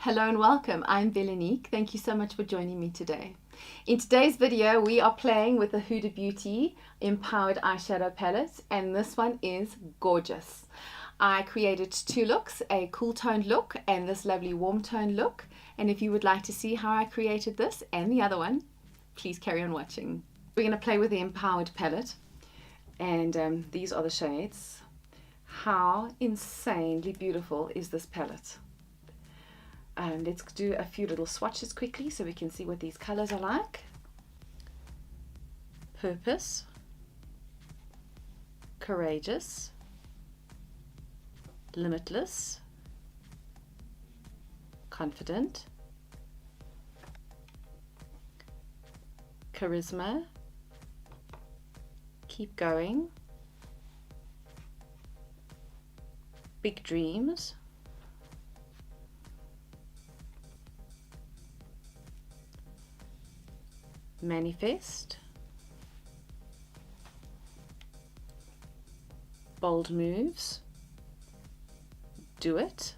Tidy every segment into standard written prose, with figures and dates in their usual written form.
Hello and welcome. I'm Velanique. Thank you so much for joining me today. In today's video, we are playing with the Huda Beauty Empowered Eyeshadow Palette, and this one is gorgeous. I created two looks, a cool toned look and this lovely warm toned look. And if you would like to see how I created this and the other one, please carry on watching. We're going to play with the Empowered palette, and these are the shades. How insanely beautiful is this palette? Let's do a few little swatches quickly so we can see what these colors are like. Purpose, Courageous, Limitless, Confident, Charisma, Keep Going, Big Dreams, Manifest, Bold Moves, Do It,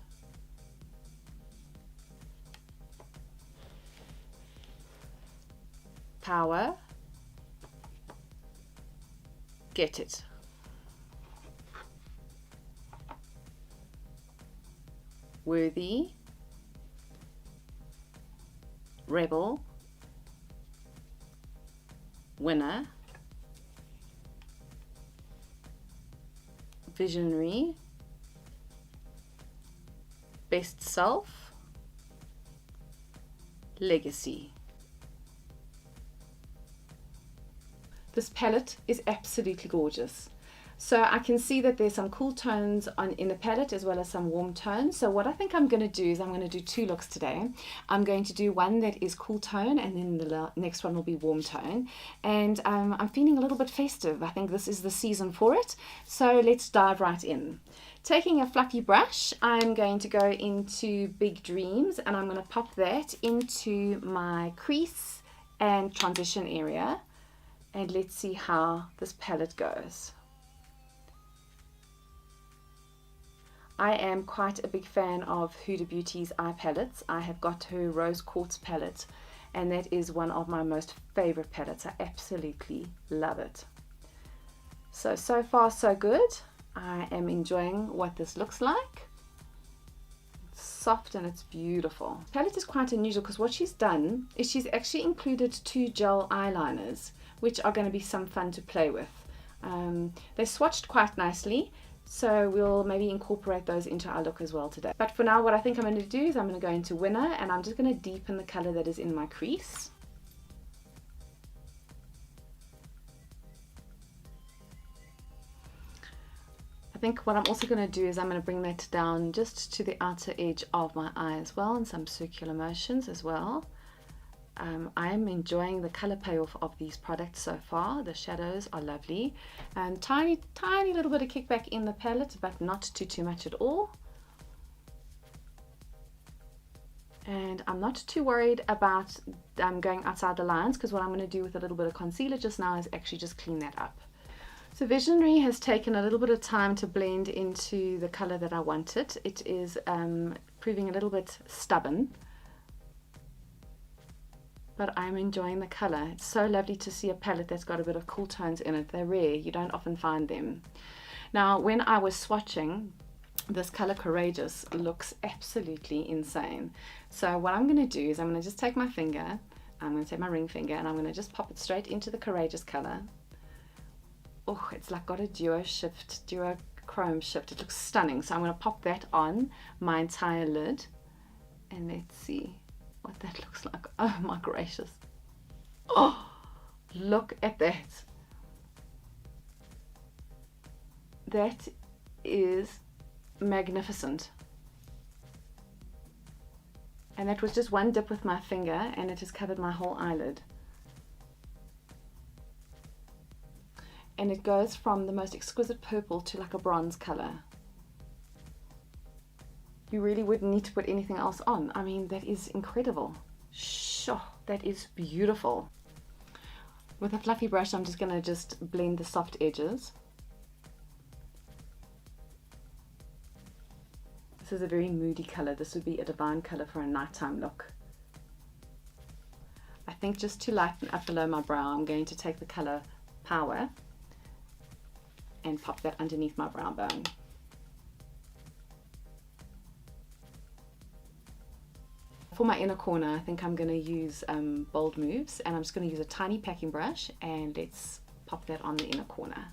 Power, Get It. Worthy, Rebel, Winner, Visionary, Best Self, Legacy. This palette is absolutely gorgeous. So I can see that there's some cool tones in the palette as well as some warm tones. So what I think I'm going to do is I'm going to do two looks today. I'm going to do one that is cool tone, and then the next one will be warm tone. And I'm feeling a little bit festive. I think this is the season for it. So let's dive right in. Taking a fluffy brush, I'm going to go into Big Dreams, and I'm going to pop that into my crease and transition area. And let's see how this palette goes. I am quite a big fan of Huda Beauty's eye palettes. I have got her Rose Quartz palette, and that is one of my most favorite palettes. I absolutely love it. So far so good. I am enjoying what this looks like. It's soft and it's beautiful. The palette is quite unusual because what she's done is she's actually included two gel eyeliners, which are going to be some fun to play with. They swatched quite nicely, so we'll maybe incorporate those into our look as well today. But for now, what I think I'm going to do is I'm going to go into Winner, and I'm just going to deepen the color that is in my crease. I think what I'm also going to do is I'm going to bring that down just to the outer edge of my eye as well, and some circular motions as well. I am enjoying the color payoff of these products so far. The shadows are lovely, and tiny little bit of kickback in the palette, but not too much at all. And I'm not too worried about going outside the lines, because what I'm going to do with a little bit of concealer just now is actually just clean that up. So Visionary has taken a little bit of time to blend into the color that I wanted. It is proving a little bit stubborn, but I'm enjoying the color. It's so lovely to see a palette that's got a bit of cool tones in it. They're rare, you don't often find them. Now, when I was swatching, this color Courageous looks absolutely insane. So what I'm going to do is I'm going to just take my finger, I'm going to take my ring finger, and I'm going to just pop it straight into the Courageous color. Oh, it's like got a duochrome shift. It looks stunning. So I'm going to pop that on my entire lid, and let's see what that looks like. Oh my gracious. Oh, look at that. That is magnificent. And that was just one dip with my finger, and it has covered my whole eyelid. And it goes from the most exquisite purple to like a bronze color. You really wouldn't need to put anything else on. I mean, that is incredible. Sure, that is beautiful. With a fluffy brush, I'm just going to just blend the soft edges. This is a very moody color. This would be a divine color for a nighttime look. I think just to lighten up below my brow, I'm going to take the color Power and pop that underneath my brow bone. For my inner corner, I think I'm going to use Bold Moves, and I'm just going to use a tiny packing brush, and let's pop that on the inner corner.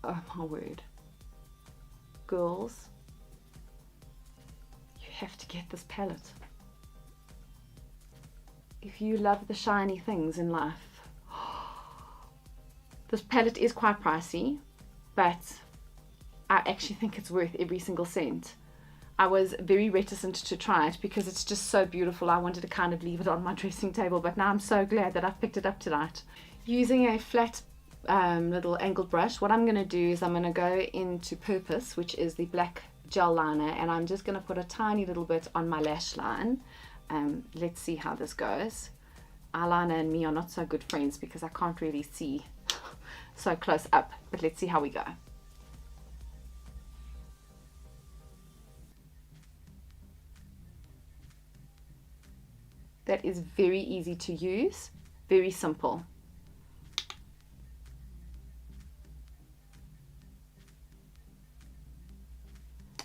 Oh my word. Girls, you have to get this palette. If you love the shiny things in life, this palette is quite pricey, but I actually think it's worth every single cent. I was very reticent to try it because it's just so beautiful. I wanted to kind of leave it on my dressing table, but now I'm so glad that I've picked it up tonight. Using a flat little angled brush, what I'm going to do is I'm going to go into Purpose, which is the black gel liner, and I'm just going to put a tiny little bit on my lash line. Let's see how this goes. Eyeliner and me are not so good friends because I can't really see so close up, but let's see how we go. That is very easy to use, very simple.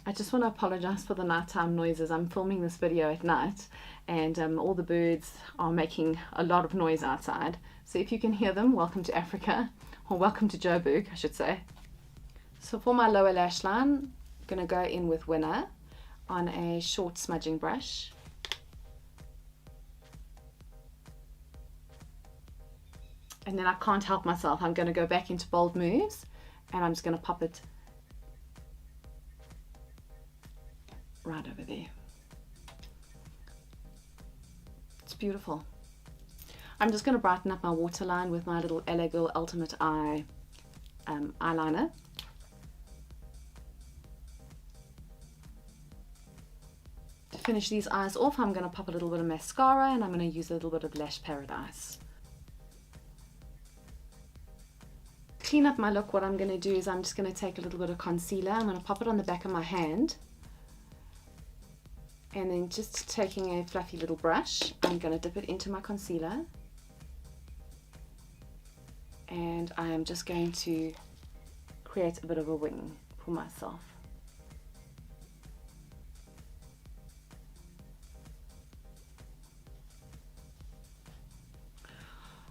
I just want to apologize for the nighttime noises. I'm filming this video at night, and all the birds are making a lot of noise outside. So if you can hear them, welcome to Africa, or welcome to Joburg, I should say. So for my lower lash line, I'm going to go in with Winner on a short smudging brush. And then I can't help myself. I'm going to go back into Bold Moves, and I'm just going to pop it right over there. It's beautiful. I'm just going to brighten up my waterline with my little Eylure Ultimate Eye eyeliner. To finish these eyes off, I'm going to pop a little bit of mascara, and I'm going to use a little bit of Lash Paradise. Clean up my look, what I'm going to do is I'm just going to take a little bit of concealer. I'm going to pop it on the back of my hand. And then just taking a fluffy little brush, I'm going to dip it into my concealer. And I am just going to create a bit of a wing for myself.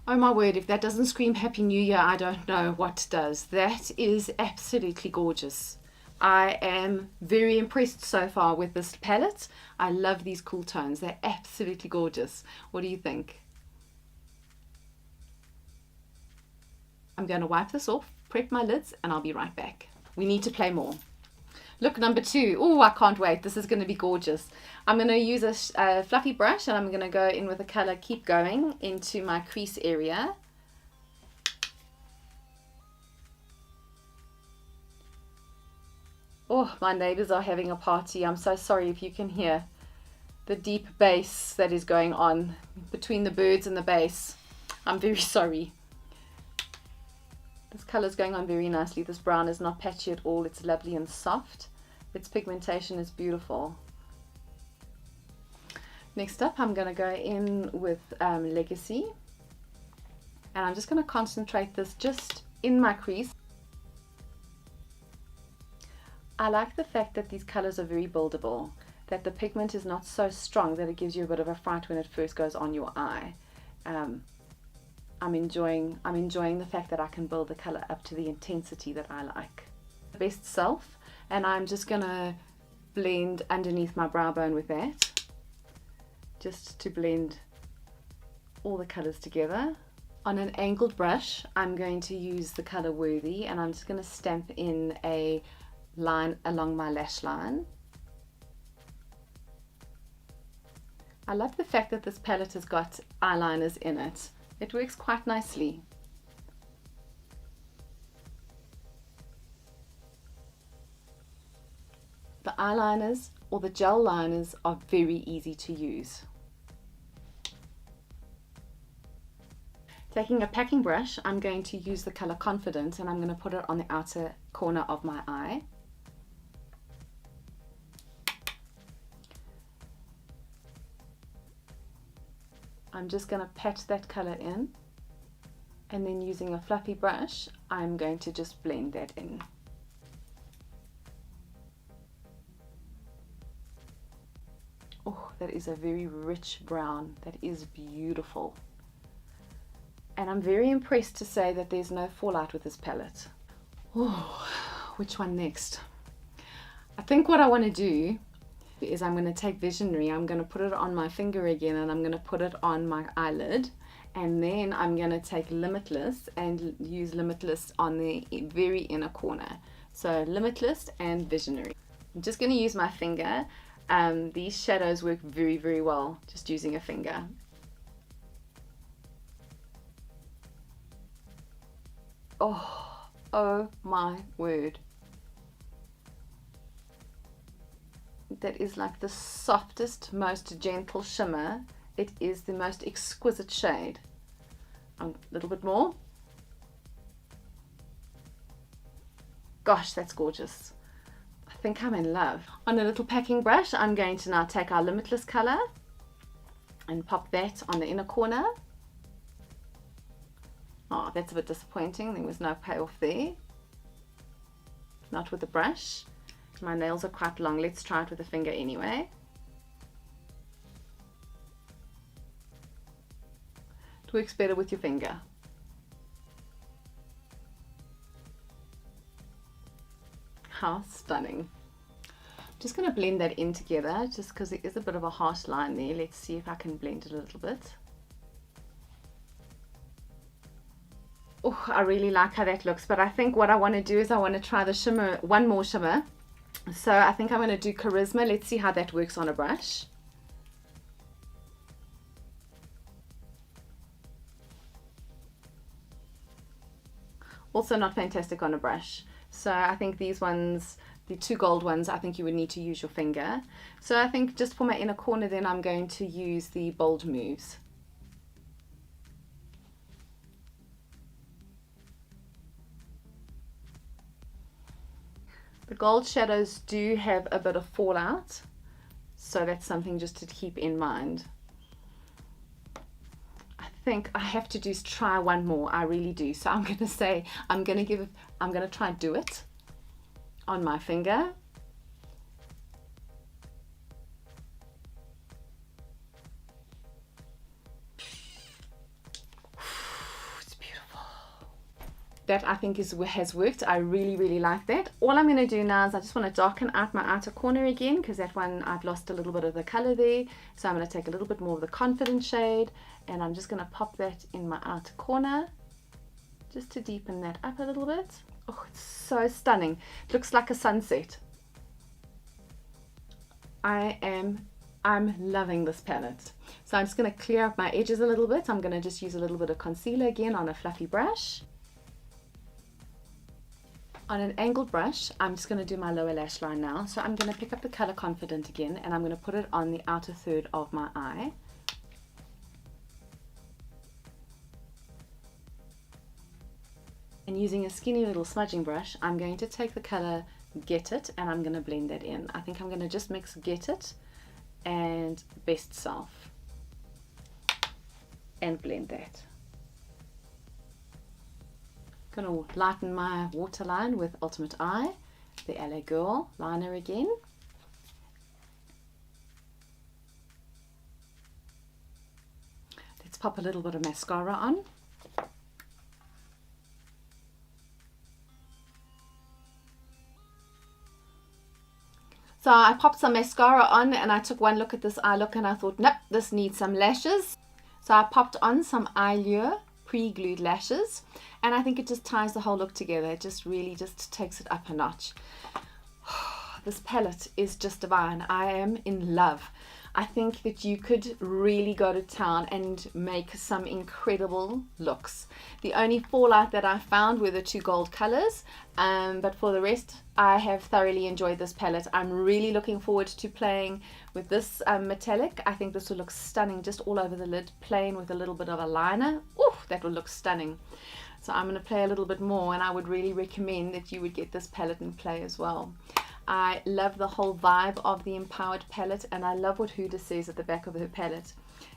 Oh my word, if that doesn't scream Happy New Year, I don't know what does. That is absolutely gorgeous. I am very impressed so far with this palette. I love these cool tones. They're absolutely gorgeous. What do you think? I'm going to wipe this off, prep my lids, and I'll be right back. We need to play more. Look, number 2. Oh, I can't wait. This is going to be gorgeous. I'm going to use a fluffy brush, and I'm going to go in with the color Keep Going into my crease area. Oh, my neighbors are having a party. I'm so sorry if you can hear the deep bass that is going on between the birds and the bass. I'm very sorry. This color is going on very nicely. This brown is not patchy at all. It's lovely and soft. Its pigmentation is beautiful. Next up, I'm going to go in with Legacy. And I'm just going to concentrate this just in my crease. I like the fact that these colors are very buildable, that the pigment is not so strong that it gives you a bit of a fright when it first goes on your eye. I'm enjoying the fact that I can build the color up to the intensity that I like. Best Self, and I'm just gonna blend underneath my brow bone with that, just to blend all the colors together. On an angled brush, I'm going to use the color Worthy, and I'm just going to stamp in a line along my lash line. I love the fact that this palette has got eyeliners in it. It works quite nicely. The eyeliners or the gel liners are very easy to use. Taking a packing brush, I'm going to use the color Confident, and I'm going to put it on the outer corner of my eye. I'm just going to pat that color in, and then using a fluffy brush, I'm going to just blend that in. Oh, that is a very rich brown. That is beautiful. And I'm very impressed to say that there's no fallout with this palette. Oh, which one next? I think what I want to do is I'm going to take Visionary, I'm going to put it on my finger again, and I'm going to put it on my eyelid, and then I'm going to take Limitless and use Limitless on the very inner corner. So Limitless and Visionary. I'm just going to use my finger. These shadows work very, very well just using a finger. Oh my word. That is like the softest, most gentle shimmer. It is the most exquisite shade. A little bit more. Gosh, that's gorgeous. I think I'm in love. On a little packing brush, I'm going to now take our Limitless color and pop that on the inner corner. Oh, that's a bit disappointing. There was no payoff there. Not with the brush. My nails are quite long. Let's try it with a finger anyway. It works better with your finger. How stunning. I'm just going to blend that in together just because there is a bit of a harsh line there. Let's see if I can blend it a little bit. Oh, I really like how that looks, but I think what I want to do is I want to try the shimmer, one more shimmer. So I think I'm going to do Charisma. Let's see how that works on a brush. Also not fantastic on a brush. So I think these ones, the two gold ones, I think you would need to use your finger. So I think just for my inner corner then I'm going to use the Bold Moves. The gold shadows do have a bit of fallout, so that's something just to keep in mind. I think I have to just try one more. I really do. So I'm going to say, I'm going to try Do It on my finger. That I think has worked. I really like that. All I'm going to do now is I just want to darken out my outer corner again, because that one I've lost a little bit of the color there. So I'm going to take a little bit more of the Confident shade, and I'm just going to pop that in my outer corner just to deepen that up a little bit. Oh, it's so stunning. It looks like a sunset. I'm loving this palette. So I'm just going to clear up my edges a little bit. I'm going to just use a little bit of concealer again on a fluffy brush. On an angled brush, I'm just going to do my lower lash line now. So I'm going to pick up the color Confident again, and I'm going to put it on the outer third of my eye. And using a skinny little smudging brush, I'm going to take the color Get It, and I'm going to blend that in. I think I'm going to just mix Get It and Best Self and blend that. Going to lighten my waterline with Ultimate Eye, the LA Girl liner again. Let's pop a little bit of mascara on. So I popped some mascara on, and I took one look at this eye look and I thought, nope, this needs some lashes. So I popped on some Eylure pre-glued lashes, and I think it just ties the whole look together. It just really just takes it up a notch. This palette is just divine. I am in love. I think that you could really go to town and make some incredible looks. The only fallout that I found were the two gold colors, but for the rest I have thoroughly enjoyed this palette. I'm really looking forward to playing with this metallic. I think this will look stunning just all over the lid, plain with a little bit of a liner. Ooh, that will look stunning. So I'm going to play a little bit more, and I would really recommend that you would get this palette and play as well. I love the whole vibe of the Empowered palette, and I love what Huda says at the back of her palette.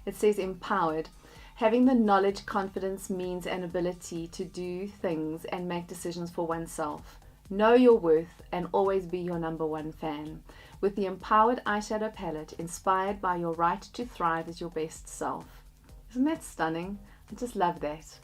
It says empowered. Having the knowledge, confidence, means, and ability to do things and make decisions for oneself. Know your worth and always be your #1 fan. With the Empowered Eyeshadow Palette, inspired by your right to thrive as your best self. Isn't that stunning? I just love that.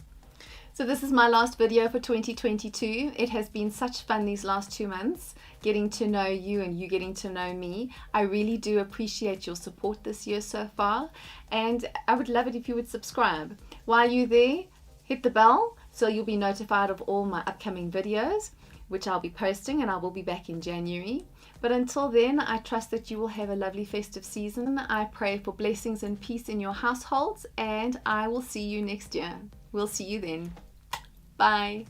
So this is my last video for 2022. It has been such fun these last 2 months, getting to know you and you getting to know me. I really do appreciate your support this year so far, and I would love it if you would subscribe. While you're there, hit the bell so you'll be notified of all my upcoming videos, which I'll be posting, and I will be back in January. But until then, I trust that you will have a lovely festive season. I pray for blessings and peace in your households, and I will see you next year. We'll see you then. Bye.